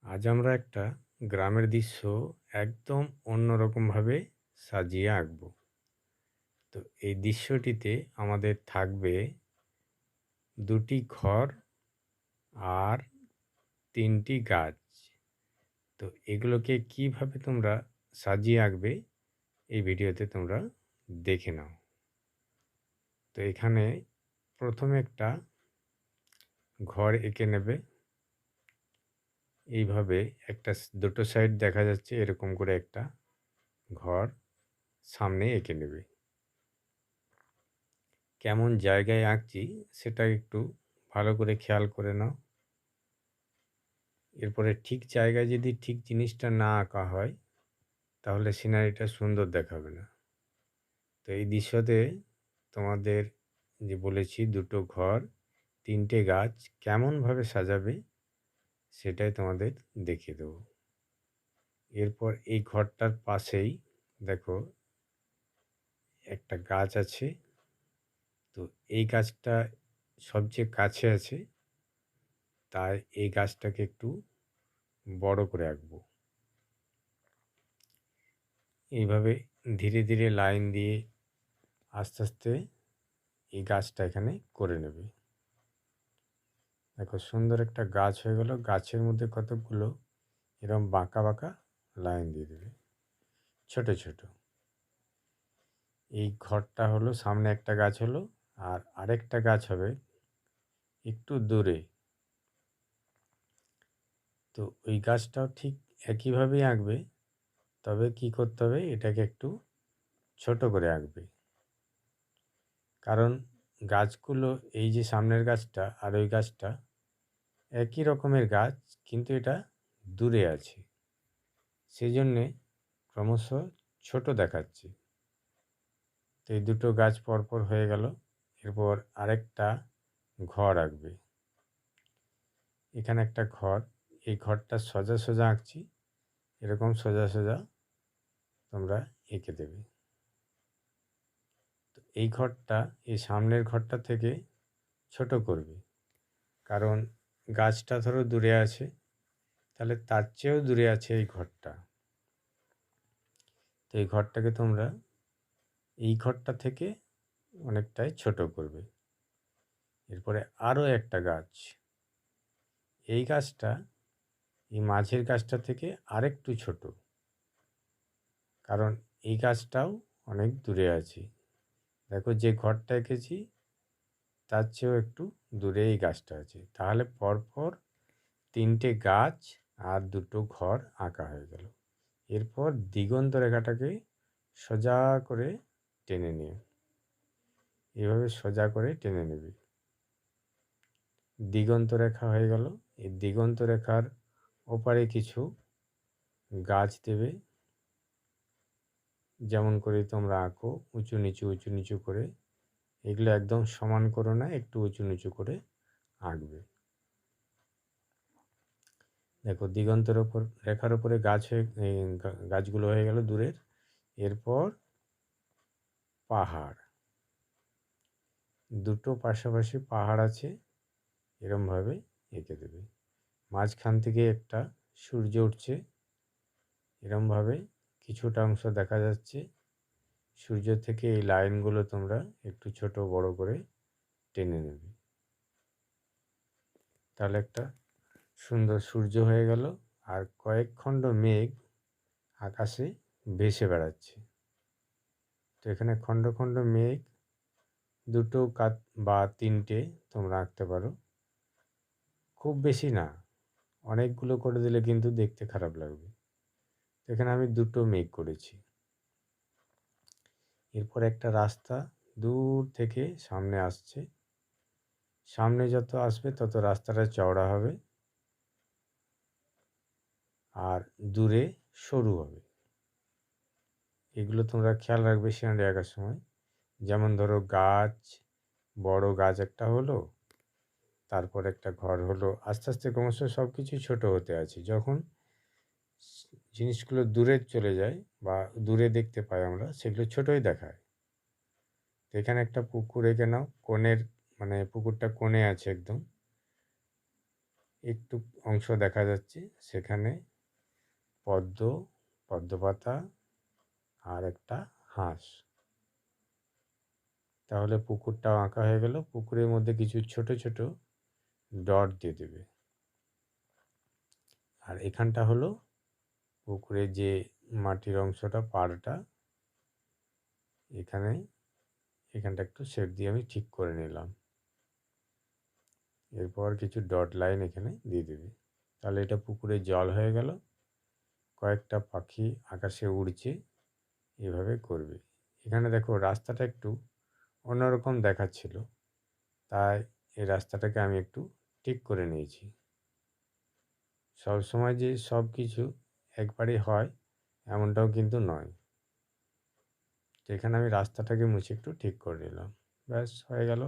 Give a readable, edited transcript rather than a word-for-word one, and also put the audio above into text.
আজ আমরা একটা গ্রামের দৃশ্য একদম অন্যরকমভাবে সাজিয়ে আঁকবো। তো এই দৃশ্যটিতে আমাদের থাকবে দুটি ঘর আর তিনটি গাছ। তো এগুলোকে কিভাবে তোমরা সাজিয়ে আঁকবে এই ভিডিওতে তোমরা দেখে নাও। তো এখানে প্রথমে একটা ঘর এঁকে নেবে। এইভাবে দুটো সাইড দেখা যাচ্ছে এরকম করে একটা ঘর সামনে এঁকে নেবে। কেমন জায়গায় আঁকছি সেটা একটু ভালো করে খেয়াল করে নাও। এরপরে ঠিক জায়গায় যদি ঠিক জিনিসটা না আঁকা হয় তাহলে সিনারিটা সুন্দর দেখাবে না। তো এই দৃশ্যতে তোমাদের যে বলেছি দুটো ঘর, তিনটে গাছ কেমনভাবে সাজাবে সেটাই তোমাদের দেখিয়ে দেবো। এরপর এই ঘরটার পাশেই দেখো একটা গাছ আছে। তো এই গাছটা সবচেয়ে কাছে আছে, তাই এই গাছটাকে একটু বড় করে আঁকবো। এইভাবে ধীরে ধীরে লাইন দিয়ে আস্তে আস্তে এই গাছটা এখানে করে নেবে। দেখো সুন্দর একটা গাছ হয়ে গেল। গাছের মধ্যে কতকগুলো এরকম বাঁকা বাঁকা লাইন দিয়ে দেবে ছোট ছোট। এই ঘরটা হলো, সামনে একটা গাছ হলো আর আরেকটা গাছ হবে একটু দূরে। তো ওই গাছটাও ঠিক একইভাবেই আঁকবে, তবে কি করতে হবে, এটাকে একটু ছোট করে আঁকবে। কারণ গাছগুলো, এই যে সামনের গাছটা আর ওই গাছটা একই রকমের গাছ, কিন্তু এটা দূরে আছে, সেই জন্যে ক্রমশ ছোট দেখাচ্ছে। তো এই দুটো গাছ পরপর হয়ে গেল। এরপর আরেকটা ঘর আঁকবে। এখানে একটা ঘর, এই ঘরটা সোজা সোজা আঁকছি, এরকম সোজা সোজা তোমরা এঁকে দেবে। তো এই ঘরটা এই সামনের ঘরটা থেকে ছোট করবে, কারণ গাছটা ধরো দূরে আছে, তাহলে তার চেয়েও দূরে আছে এই ঘরটা। তো এই ঘরটাকে তোমরা এই ঘরটা থেকে অনেকটাই ছোট করবে। এরপরে আরও একটা গাছ, এই গাছটা এই মাঝের গাছটা থেকে আরেকটু ছোট, কারণ এই গাছটাও অনেক দূরে আছে। দেখো যে ঘরটা এঁকেছি তার চেয়েও একটু দূরে এই গাছটা আছে, তাহলে পরপর তিনটে গাছ আর দুটো ঘর আঁকা হয়ে গেল। এরপর দিগন্ত রেখাটাকে সোজা করে টেনে নিও। এভাবে সোজা করে টেনে নেবে। দিগন্ত রেখা হয়ে গেল। এই দিগন্ত রেখার ওপারে কিছু গাছ দেবে, যেমন করে তোমরা আঁকো উঁচু নিচু করে। এগুলো একদম সমান করো না, একটু উঁচু নিচু করে আঁকবে। দেখো দিগন্তের ওপর রেখার ওপরে গাছ হয়ে গাছগুলো হয়ে গেল দূরের। এরপর পাহাড়, দুটো পাশাপাশি পাহাড় আছে, এরমভাবে এঁকে দেবে। মাঝখান থেকে একটা সূর্য উঠছে, এরমভাবে কিছুটা অংশ দেখা যাচ্ছে। সূর্য থেকে এই লাইনগুলো তোমরা একটু ছোট বড় করে টেনে নেবে, তাহলে একটা সুন্দর সূর্য হয়ে গেল। আর কয়েক খণ্ড মেঘ আকাশে ভেসে বেড়াচ্ছে। তো এখানে খণ্ড খণ্ড মেঘ দুটো বা তিনটে তোমরা আঁকতে পারো, খুব বেশি না। অনেকগুলো করে দিলে কিন্তু দেখতে খারাপ লাগবে। এখানে আমি দুটো মেঘ করেছি। এরপর একটা রাস্তা দূর থেকে সামনে আসছে। সামনে যত আসবে তত রাস্তাটা চওড়া হবে আর দূরে সরু হবে। এগুলো তোমরা খেয়াল রাখবে সিনারি আঁকার সময়। যেমন ধরো গাছ, বড় গাছ একটা হলো, তারপর একটা ঘর হলো, আস্তে আস্তে ক্রমশ সব কিছুই ছোটো হতে আছে। যখন জিনিসগুলো দূরে চলে যায় বা দূরে দেখতে পাই আমরা, সেগুলো ছোটোই দেখায়। তো এখানে একটা পুকুর এঁকে নাও, কোণের, মানে পুকুরটা কোণে আছে একদম। একটু অংশ দেখা যাচ্ছে, সেখানে পদ্ম, পদ্মপাতা আর একটা হাঁস। তাহলে পুকুরটাও আঁকা হয়ে গেল। পুকুরের মধ্যে কিছু ছোট ছোট ডট দিয়ে দেবে। আর এখানটা হলো পুকুরের যে মাটির অংশটা, পাড়টা, এখানে এখানটা একটু শেড দিয়ে আমি ঠিক করে নিলাম। এরপর কিছু ডট লাইন এখানে দিয়ে দেবে। তাহলে এটা পুকুরে জল হয়ে গেল। কয়েকটা পাখি আকাশে উড়ছে, এভাবে করবে। এখানে দেখো রাস্তাটা একটু অন্যরকম দেখাচ্ছিল, তাই এই রাস্তাটাকে আমি একটু ঠিক করে নিয়েছি। সবসময় যে সব কিছু একবারে হয় এমনটাও কিন্তু নয়। তো এখানে আমি রাস্তাটাকে মুছে একটু ঠিক করে নিলাম, ব্যাস হয়ে গেল।